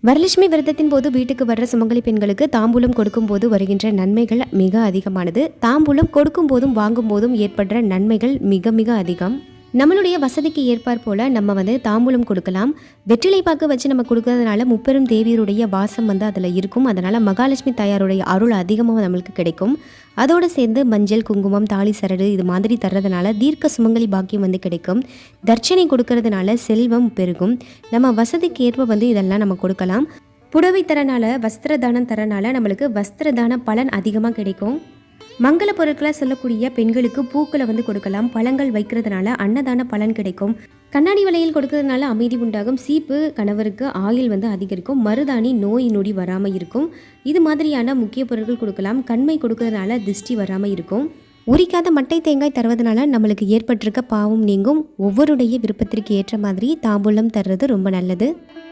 வரலட்சுமி விரதத்தின் போது வீட்டுக்கு வர்ற சுமங்கலி பெண்களுக்கு தாம்பூலம் கொடுக்கும் போது வருகின்ற நன்மைகள் மிக அதிகமானது. தாம்பூலம் கொடுக்கும் போதும் வாங்கும் போதும் ஏற்படுற நன்மைகள் மிக மிக அதிகம். நம்மளுடைய வசதிக்கு ஏற்பார் போல நம்ம தாம்பூலம் கொடுக்கலாம். வெற்றிலை பாக்கு வச்சு நம்ம கொடுக்கறதுனால முப்பெரும் தேவியருடைய வாசம் அதில் இருக்கும். அதனால மகாலட்சுமி தாயாருடைய அருள் அதிகமாக நம்மளுக்கு கிடைக்கும். அதோடு சேர்ந்து மஞ்சள், குங்குமம், தாலி சரடு இது மாதிரி தர்றதுனால தீர்க்க சுமங்கலி பாக்கியம் கிடைக்கும். தர்ச்சனை கொடுக்கறதுனால செல்வம் பெருகும். நம்ம வசதிக்கு ஏற்ப இதெல்லாம் நம்ம கொடுக்கலாம். புடவை தரனால, வஸ்திர தானம் தரனால நம்மளுக்கு வஸ்திர தான பலன் அதிகமாக கிடைக்கும். மங்கள பொருட்களை சொல்லக்கூடிய பெண்களுக்கு பூக்களை கொடுக்கலாம். பழங்கள் வைக்கிறதுனால அன்னதான பலன் கிடைக்கும். கண்ணாடி வளையல் கொடுக்கறதுனால அமைதி உண்டாகும். சீப்பு கணவருக்கு ஆயுள் அதிகரிக்கும். மருதாணி நோய் நொடி வராமல் இருக்கும். இது மாதிரியான முக்கிய பொருட்கள் கொடுக்கலாம். கண்மை கொடுக்கறதுனால திருஷ்டி வராமல் இருக்கும். உரிக்காத மட்டை தேங்காய் தருவதனால நம்மளுக்கு ஏற்பட்டிருக்க பாவம் நீங்கும். ஒவ்வொருடைய விருப்பத்திற்கு ஏற்ற மாதிரி தாம்பூலம் தர்றது ரொம்ப நல்லது.